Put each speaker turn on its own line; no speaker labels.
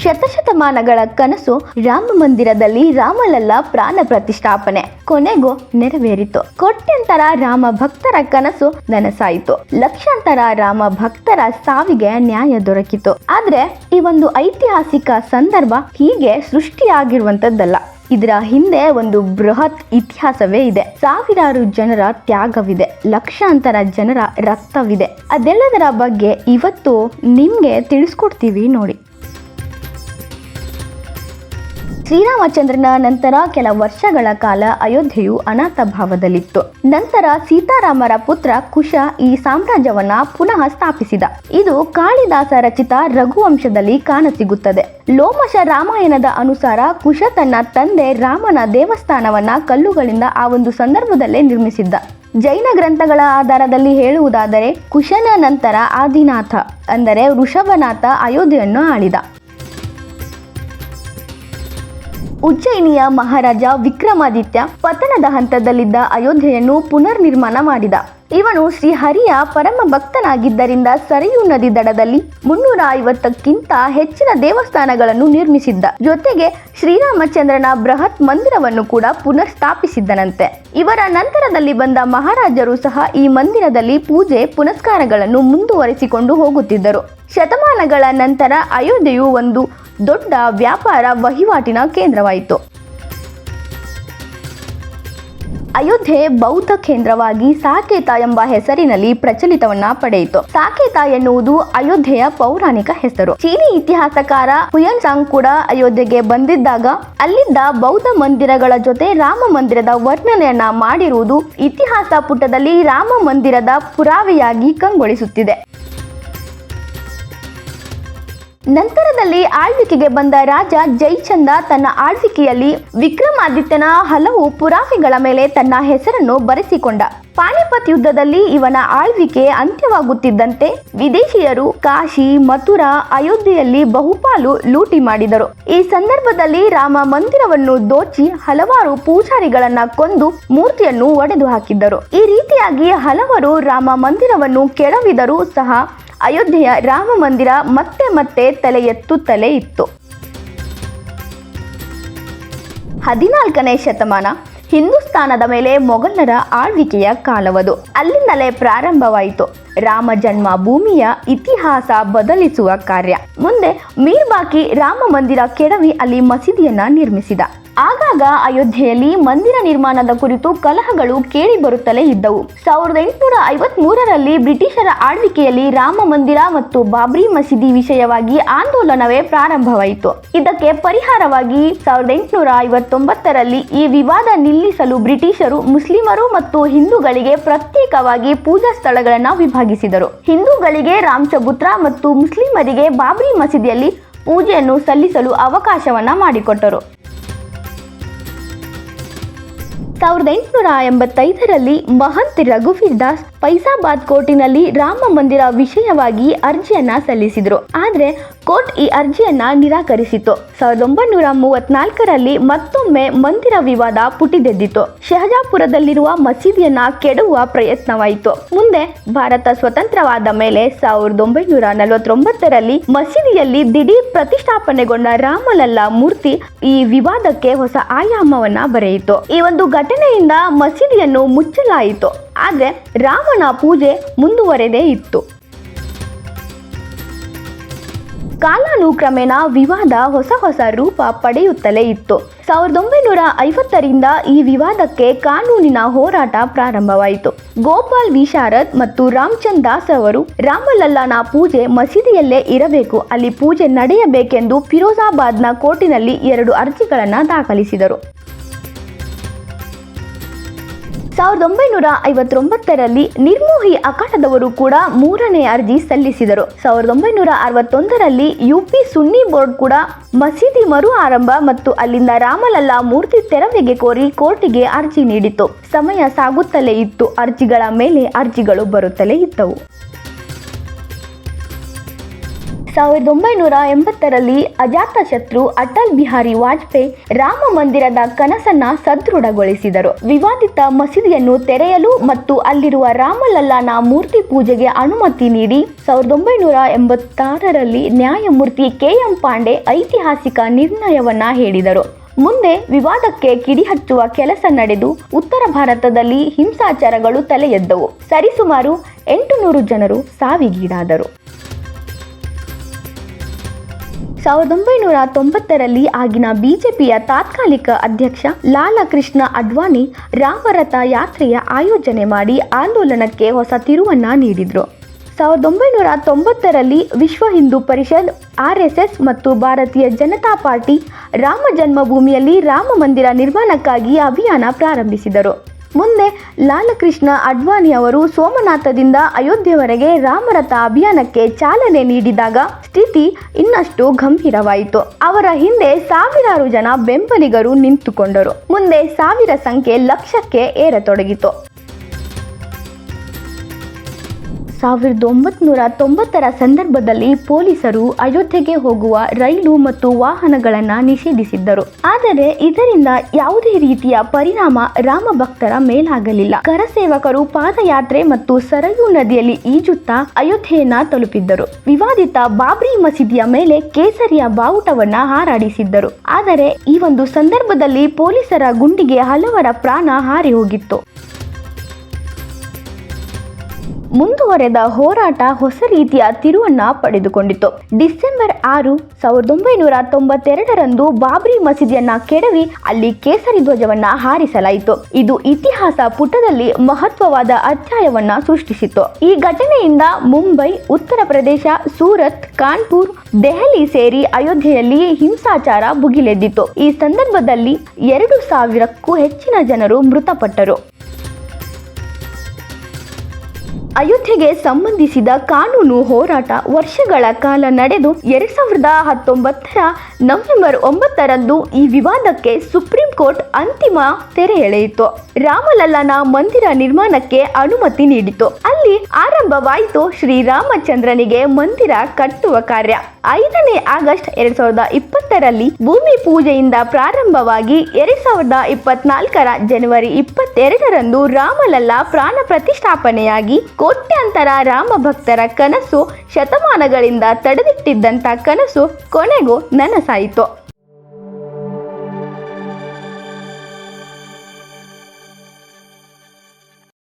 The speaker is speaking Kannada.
ಶತಶತಮಾನಗಳ ಕನಸು ರಾಮ ಮಂದಿರದಲ್ಲಿ ರಾಮಲಲ್ಲಾ ಪ್ರಾಣ ಪ್ರತಿಷ್ಠಾಪನೆ ಕೊನೆಗೂ ನೆರವೇರಿತು. ಕೋಟ್ಯಂತರ ರಾಮ ಭಕ್ತರ ಕನಸು ನನಸಾಯಿತು. ಲಕ್ಷಾಂತರ ರಾಮ ಭಕ್ತರ ಸಾವಿಗೆ ನ್ಯಾಯ ದೊರಕಿತು. ಆದ್ರೆ ಈ ಒಂದು ಐತಿಹಾಸಿಕ ಸಂದರ್ಭ ಹೀಗೆ ಸೃಷ್ಟಿಯಾಗಿರುವಂತದ್ದಲ್ಲ. ಇದರ ಹಿಂದೆ ಒಂದು ಬೃಹತ್ ಇತಿಹಾಸವೇ ಇದೆ. ಸಾವಿರಾರು ಜನರ ತ್ಯಾಗವಿದೆ, ಲಕ್ಷಾಂತರ ಜನರ ರಕ್ತವಿದೆ. ಅದೆಲ್ಲದರ ಬಗ್ಗೆ ಇವತ್ತು ನಿಮ್ಗೆ ತಿಳಿಸ್ಕೊಡ್ತೀವಿ ನೋಡಿ. ಶ್ರೀರಾಮಚಂದ್ರನ ನಂತರ ಕೆಲ ವರ್ಷಗಳ ಕಾಲ ಅಯೋಧ್ಯೆಯು ಅನಾಥ ಭಾವದಲ್ಲಿತ್ತು. ನಂತರ ಸೀತಾರಾಮರ ಪುತ್ರ ಕುಶ ಈ ಸಾಮ್ರಾಜ್ಯವನ್ನ ಪುನಃ ಸ್ಥಾಪಿಸಿದ. ಇದು ಕಾಳಿದಾಸ ರಚಿತ ರಘುವಂಶದಲ್ಲಿ ಕಾಣಸಿಗುತ್ತದೆ. ಲೋಮಶ ರಾಮಾಯಣದ ಅನುಸಾರ ಕುಶ ತನ್ನ ತಂದೆ ರಾಮನ ದೇವಸ್ಥಾನವನ್ನ ಕಲ್ಲುಗಳಿಂದ ಆ ಒಂದು ಸಂದರ್ಭದಲ್ಲೇ ನಿರ್ಮಿಸಿದ್ದ. ಜೈನ ಗ್ರಂಥಗಳ ಆಧಾರದಲ್ಲಿ ಹೇಳುವುದಾದರೆ ಕುಶನ ನಂತರ ಆದಿನಾಥ ಅಂದರೆ ಋಷಭನಾಥ ಅಯೋಧ್ಯೆಯನ್ನು ಆಳಿದ. ಉಜ್ಜಯಿನಿಯ ಮಹಾರಾಜ ವಿಕ್ರಮಾದಿತ್ಯ ಪತನದ ಹಂತದಲ್ಲಿದ್ದ ಅಯೋಧ್ಯೆಯನ್ನು ಪುನರ್ ನಿರ್ಮಾಣ ಮಾಡಿದ. ಇವನು ಶ್ರೀಹರಿಯ ಪರಮ ಭಕ್ತನಾಗಿದ್ದರಿಂದ ಸರಿಯೂ ನದಿ ದಡದಲ್ಲಿ 350ಕ್ಕಿಂತ ಹೆಚ್ಚಿನ ದೇವಸ್ಥಾನಗಳನ್ನು ನಿರ್ಮಿಸಿದ್ದ. ಜೊತೆಗೆ ಶ್ರೀರಾಮಚಂದ್ರನ ಬೃಹತ್ ಮಂದಿರವನ್ನು ಕೂಡ ಪುನರ್ ಸ್ಥಾಪಿಸಿದ್ದನಂತೆ. ಇವರ ನಂತರದಲ್ಲಿ ಬಂದ ಮಹಾರಾಜರು ಸಹ ಈ ಮಂದಿರದಲ್ಲಿ ಪೂಜೆ ಪುನಸ್ಕಾರಗಳನ್ನು ಮುಂದುವರಿಸಿಕೊಂಡು ಹೋಗುತ್ತಿದ್ದರು. ಶತಮಾನಗಳ ನಂತರ ಅಯೋಧ್ಯೆಯು ಒಂದು ದೊಡ್ಡ ವ್ಯಾಪಾರ ವಹಿವಾಟಿನ ಕೇಂದ್ರವಾಯಿತು. ಅಯೋಧ್ಯೆ ಬೌದ್ಧ ಕೇಂದ್ರವಾಗಿ ಸಾಕೇತ ಎಂಬ ಹೆಸರಿನಲ್ಲಿ ಪ್ರಚಲಿತವನ್ನ ಪಡೆಯಿತು. ಸಾಕೇತ ಎನ್ನುವುದು ಅಯೋಧ್ಯೆಯ ಪೌರಾಣಿಕ ಹೆಸರು. ಚೀನಿ ಇತಿಹಾಸಕಾರ ಹುಯನ್ಸಾಂಗ್ ಕೂಡ ಅಯೋಧ್ಯೆಗೆ ಬಂದಿದ್ದಾಗ ಅಲ್ಲಿದ್ದ ಬೌದ್ಧ ಮಂದಿರಗಳ ಜೊತೆ ರಾಮ ಮಂದಿರದ ವರ್ಣನೆಯನ್ನ ಮಾಡಿರುವುದು ಇತಿಹಾಸ ಪುಟದಲ್ಲಿ ರಾಮ ಮಂದಿರದ ಪುರಾವೆಯಾಗಿ ಕಂಗೊಳಿಸುತ್ತಿದೆ. ನಂತರದಲ್ಲಿ ಆಳ್ವಿಕೆಗೆ ಬಂದ ರಾಜ ಜಯಚಂದ ತನ್ನ ಆಳ್ವಿಕೆಯಲ್ಲಿ ವಿಕ್ರಮಾದಿತ್ಯನ ಹಲವು ಪುರಾವೆಗಳ ಮೇಲೆ ತನ್ನ ಹೆಸರನ್ನು ಬರೆಸಿಕೊಂಡ. ಪಾಣಿಪತ್ ಯುದ್ಧದಲ್ಲಿ ಇವನ ಆಳ್ವಿಕೆ ಅಂತ್ಯವಾಗುತ್ತಿದ್ದಂತೆ ವಿದೇಶಿಯರು ಕಾಶಿ, ಮಥುರಾ, ಅಯೋಧ್ಯೆಯಲ್ಲಿ ಬಹುಪಾಲು ಲೂಟಿ ಮಾಡಿದರು. ಈ ಸಂದರ್ಭದಲ್ಲಿ ರಾಮ ಮಂದಿರವನ್ನು ದೋಚಿ ಹಲವಾರು ಪೂಜಾರಿಗಳನ್ನ ಕೊಂದು ಮೂರ್ತಿಯನ್ನು ಒಡೆದು ಹಾಕಿದ್ದರು. ಈ ರೀತಿಯಾಗಿ ಹಲವರು ರಾಮ ಮಂದಿರವನ್ನು ಕೆಡವಿದರೂ ಸಹ ಅಯೋಧ್ಯೆಯ ರಾಮ ಮಂದಿರ ಮತ್ತೆ ಮತ್ತೆ ತಲೆ ಎತ್ತುತ್ತಲೇ ಇತ್ತು. 14ನೇ ಶತಮಾನ ಹಿಂದೂಸ್ತಾನದ ಮೇಲೆ ಮೊಘಲರ ಆಳ್ವಿಕೆಯ ಕಾಲವದು. ಅಲ್ಲಿಂದಲೇ ಪ್ರಾರಂಭವಾಯಿತು ರಾಮ ಜನ್ಮ ಭೂಮಿಯ ಇತಿಹಾಸ ಬದಲಿಸುವ ಕಾರ್ಯ. ಮುಂದೆ ಮೀರ್ಬಾಕಿ ರಾಮ ಮಂದಿರ ಕೆಡವಿ ಅಲ್ಲಿ ಮಸೀದಿಯನ್ನ ನಿರ್ಮಿಸಿದ. ಆಗಾಗ ಅಯೋಧ್ಯೆಯಲ್ಲಿ ಮಂದಿರ ನಿರ್ಮಾಣದ ಕುರಿತು ಕಲಹಗಳು ಕೇಳಿ ಬರುತ್ತಲೇ ಇದ್ದವು. 1853ರಲ್ಲಿ ಬ್ರಿಟಿಷರ ಆಳ್ವಿಕೆಯಲ್ಲಿ ರಾಮ ಮಂದಿರ ಮತ್ತು ಬಾಬ್ರಿ ಮಸೀದಿ ವಿಷಯವಾಗಿ ಆಂದೋಲನವೇ ಪ್ರಾರಂಭವಾಯಿತು. ಇದಕ್ಕೆ ಪರಿಹಾರವಾಗಿ 1859ರಲ್ಲಿ ಈ ವಿವಾದ ನಿಲ್ಲಿಸಲು ಬ್ರಿಟಿಷರು ಮುಸ್ಲಿಮರು ಮತ್ತು ಹಿಂದೂಗಳಿಗೆ ಪ್ರತ್ಯೇಕವಾಗಿ ಪೂಜಾ ಸ್ಥಳಗಳನ್ನು ವಿಭಾಗಿಸಿದರು. ಹಿಂದೂಗಳಿಗೆ ರಾಮಚಬುತ್ರ ಮತ್ತು ಮುಸ್ಲಿಮರಿಗೆ ಬಾಬ್ರಿ ಮಸೀದಿಯಲ್ಲಿ ಪೂಜೆಯನ್ನು ಸಲ್ಲಿಸಲು ಅವಕಾಶವನ್ನ ಮಾಡಿಕೊಟ್ಟರು. 1885ರಲ್ಲಿ ಮಹಂತ್ ರಘುವೀರ್ ದಾಸ್ ಫೈಸಾಬಾದ್ ಕೋರ್ಟಿನಲ್ಲಿ ರಾಮ ಮಂದಿರ ವಿಷಯವಾಗಿ ಅರ್ಜಿಯನ್ನ ಸಲ್ಲಿಸಿದ್ರು. ಆದ್ರೆ ಕೋರ್ಟ್ ಈ ಅರ್ಜಿಯನ್ನ ನಿರಾಕರಿಸಿತು. 1934ರಲ್ಲಿ ಮತ್ತೊಮ್ಮೆ ಮಂದಿರ ವಿವಾದ ಪುಟಿದೆದ್ದಿತು. ಶಹಜಾಪುರದಲ್ಲಿರುವ ಮಸೀದಿಯನ್ನ ಕೆಡುವ ಪ್ರಯತ್ನವಾಯಿತು. ಮುಂದೆ ಭಾರತ ಸ್ವತಂತ್ರವಾದ ಮೇಲೆ 1949ರಲ್ಲಿ ಮಸೀದಿಯಲ್ಲಿ ದಿಢೀರ್ ಪ್ರತಿಷ್ಠಾಪನೆಗೊಂಡ ರಾಮಲಲ್ಲಾ ಮೂರ್ತಿ ಈ ವಿವಾದಕ್ಕೆ ಹೊಸ ಆಯಾಮವನ್ನ ಬರೆಯಿತು. ಈ ಒಂದು ಘಟನೆಯಿಂದ ಮಸೀದಿಯನ್ನು ಮುಚ್ಚಲಾಯಿತು. ಆದ್ರೆ ರಾಮನ ಪೂಜೆ ಮುಂದುವರೆದೇ ಇತ್ತು. ಕಾಲಾನುಕ್ರಮೇಣ ವಿವಾದ ಹೊಸ ರೂಪ ಪಡೆಯುತ್ತಲೇ ಇತ್ತು. 1950ರಿಂದ ಈ ವಿವಾದಕ್ಕೆ ಕಾನೂನಿನ ಹೋರಾಟ ಪ್ರಾರಂಭವಾಯಿತು. ಗೋಪಾಲ್ ವಿಶಾರದ್ ಮತ್ತು ರಾಮಚಂದ್ ದಾಸ್ ಅವರು ರಾಮಲಲ್ಲಾನ ಪೂಜೆ ಮಸೀದಿಯಲ್ಲೇ ಇರಬೇಕು, ಅಲ್ಲಿ ಪೂಜೆ ನಡೆಯಬೇಕೆಂದು ಫಿರೋಜಾಬಾದ್ನ ಕೋರ್ಟಿನಲ್ಲಿ 2 ಅರ್ಜಿಗಳನ್ನು ದಾಖಲಿಸಿದರು. 1959ರಲ್ಲಿ ನಿರ್ಮೋಹಿ ಅಖಾಡದವರು ಕೂಡ 3ನೇ ಅರ್ಜಿ ಸಲ್ಲಿಸಿದರು. 1961ರಲ್ಲಿ ಯುಪಿ ಸುನ್ನಿ ಬೋರ್ಡ್ ಕೂಡ ಮಸೀದಿ ಮರು ಆರಂಭ ಮತ್ತು ಅಲ್ಲಿಂದ ರಾಮಲಲ್ಲಾ ಮೂರ್ತಿ ತೆರವಿಗೆ ಕೋರಿ ಕೋರ್ಟಿಗೆ ಅರ್ಜಿ ನೀಡಿತು. ಸಮಯ ಸಾಗುತ್ತಲೇ ಇತ್ತು. ಅರ್ಜಿಗಳ ಮೇಲೆ ಅರ್ಜಿಗಳು ಬರುತ್ತಲೇ ಇದ್ದವು. 1980ರಲ್ಲಿ ಅಜಾತಶತ್ರು ಅಟಲ್ ಬಿಹಾರಿ ವಾಜಪೇಯಿ ರಾಮ ಮಂದಿರದ ಕನಸನ್ನ ಸದೃಢಗೊಳಿಸಿದರು. ವಿವಾದಿತ ಮಸೀದಿಯನ್ನು ತೆರೆಯಲು ಮತ್ತು ಅಲ್ಲಿರುವ ರಾಮಲಲ್ಲಾನ ಮೂರ್ತಿ ಪೂಜೆಗೆ ಅನುಮತಿ ನೀಡಿ 1986ರಲ್ಲಿ ನ್ಯಾಯಮೂರ್ತಿ KM ಪಾಂಡೆ ಐತಿಹಾಸಿಕ ನಿರ್ಣಯವನ್ನ ಹೇಳಿದರು. ಮುಂದೆ ವಿವಾದಕ್ಕೆ ಕಿಡಿಹಚ್ಚುವ ಕೆಲಸ ನಡೆದು ಉತ್ತರ ಭಾರತದಲ್ಲಿ ಹಿಂಸಾಚಾರಗಳು ತಲೆ ಎದ್ದವು. ಸರಿಸುಮಾರು 800 ಜನರು ಸಾವಿಗೀಡಾದರು. 1990ರಲ್ಲಿ ಆಗಿನ ಬಿಜೆಪಿಯ ತಾತ್ಕಾಲಿಕ ಅಧ್ಯಕ್ಷ ಲಾಲಕೃಷ್ಣ ಅಡ್ವಾಣಿ ರಾಮರಥ ಯಾತ್ರೆಯ ಆಯೋಜನೆ ಮಾಡಿ ಆಂದೋಲನಕ್ಕೆ ಹೊಸ ತಿರುವನ್ನ ನೀಡಿದ್ರು. 1990ರಲ್ಲಿ ವಿಶ್ವ ಹಿಂದೂ ಪರಿಷತ್, RSS ಮತ್ತು ಭಾರತೀಯ ಜನತಾ ಪಾರ್ಟಿ ರಾಮ ಜನ್ಮಭೂಮಿಯಲ್ಲಿ ರಾಮ ಮಂದಿರ ನಿರ್ಮಾಣಕ್ಕಾಗಿ ಅಭಿಯಾನ ಪ್ರಾರಂಭಿಸಿದರು. ಮುಂದೆ ಲಾಲಕೃಷ್ಣ ಅಡ್ವಾಣಿ ಅವರು ಸೋಮನಾಥದಿಂದ ಅಯೋಧ್ಯೆವರೆಗೆ ರಾಮರಥ ಅಭಿಯಾನಕ್ಕೆ ಚಾಲನೆ ನೀಡಿದಾಗ ಸ್ಥಿತಿ ಇನ್ನಷ್ಟು ಗಂಭೀರವಾಯಿತು. ಅವರ ಹಿಂದೆ ಸಾವಿರಾರು ಜನ ಬೆಂಬಲಿಗರು ನಿಂತುಕೊಂಡರು. ಮುಂದೆ ಸಾವಿರ ಸಂಖ್ಯೆ ಲಕ್ಷಕ್ಕೆ ಏರತೊಡಗಿತು. 1990ರ ಸಂದರ್ಭದಲ್ಲಿ ಪೊಲೀಸರು ಅಯೋಧ್ಯೆಗೆ ಹೋಗುವ ರೈಲು ಮತ್ತು ವಾಹನಗಳನ್ನು ನಿಷೇಧಿಸಿದ್ದರು. ಆದರೆ ಇದರಿಂದ ಯಾವುದೇ ರೀತಿಯ ಪರಿಣಾಮ ರಾಮ ಭಕ್ತರ ಮೇಲಾಗಲಿಲ್ಲ. ಕರಸೇವಕರು ಪಾದಯಾತ್ರೆ ಮತ್ತು ಸರಯೂ ನದಿಯಲ್ಲಿ ಈಜುತ್ತಾ ಅಯೋಧ್ಯೆಯನ್ನ ತಲುಪಿದ್ದರು. ವಿವಾದಿತ ಬಾಬ್ರಿ ಮಸೀದಿಯ ಮೇಲೆ ಕೇಸರಿಯ ಬಾವುಟವನ್ನ ಹಾರಾಡಿಸಿದ್ದರು. ಆದರೆ ಈ ಒಂದು ಸಂದರ್ಭದಲ್ಲಿ ಪೊಲೀಸರ ಗುಂಡಿಗೆ ಹಲವರ ಪ್ರಾಣ ಹಾರಿ ಹೋಗಿತ್ತು. ಮುಂದುವರೆದ ಹೋರಾಟ ಹೊಸ ರೀತಿಯ ತಿರುವನ್ನ ಪಡೆದುಕೊಂಡಿತು. ಡಿಸೆಂಬರ್ 6, 1992ರಂದು ಬಾಬ್ರಿ ಮಸೀದಿಯನ್ನ ಕೆಡವಿ ಅಲ್ಲಿ ಕೇಸರಿ ಧ್ವಜವನ್ನ ಹಾರಿಸಲಾಯಿತು. ಇದು ಇತಿಹಾಸ ಪುಟದಲ್ಲಿ ಮಹತ್ವವಾದ ಅಧ್ಯಾಯವನ್ನ ಸೃಷ್ಟಿಸಿತು. ಈ ಘಟನೆಯಿಂದ ಮುಂಬೈ, ಉತ್ತರ ಪ್ರದೇಶ, ಸೂರತ್, ಕಾನ್ಪುರ್, ದೆಹಲಿ ಸೇರಿ ಅಯೋಧ್ಯೆಯಲ್ಲಿ ಹಿಂಸಾಚಾರ ಭುಗಿಲೆದ್ದಿತು. ಈ ಸಂದರ್ಭದಲ್ಲಿ 2000ಕ್ಕೂ ಹೆಚ್ಚಿನ ಜನರು ಮೃತಪಟ್ಟರು. ಅಯೋಧ್ಯೆಗೆ ಸಂಬಂಧಿಸಿದ ಕಾನೂನು ಹೋರಾಟ ವರ್ಷಗಳ ಕಾಲ ನಡೆದು 2019ರ ನವೆಂಬರ್ 9ರಂದು ಈ ವಿವಾದಕ್ಕೆ ಸುಪ್ರೀಂ ಕೋರ್ಟ್ ಅಂತಿಮ ತೆರೆ ಎಳೆಯಿತು. ರಾಮಲಲ್ಲಾನ ಮಂದಿರ ನಿರ್ಮಾಣಕ್ಕೆ ಅನುಮತಿ ನೀಡಿತು. ಅಲ್ಲಿ ಆರಂಭವಾಯಿತು ಶ್ರೀರಾಮಚಂದ್ರನಿಗೆ ಮಂದಿರ ಕಟ್ಟುವ ಕಾರ್ಯ. 5ನೇ ಆಗಸ್ಟ್ 2020ರಲ್ಲಿ ಭೂಮಿ ಪೂಜೆಯಿಂದ ಪ್ರಾರಂಭವಾಗಿ 2024ರ ಜನವರಿ 22ರಂದು ರಾಮಲಲ್ಲಾ ಪ್ರಾಣ ಪ್ರತಿಷ್ಠಾಪನೆಯಾಗಿ ಕೋಟ್ಯಾಂತರ ರಾಮ ಭಕ್ತರ ಕನಸು, ಶತಮಾನಗಳಿಂದ ತಡೆದಿಟ್ಟಿದ್ದಂಥ ಕನಸು ಕೊನೆಗೂ ನನಸಾಯಿತು.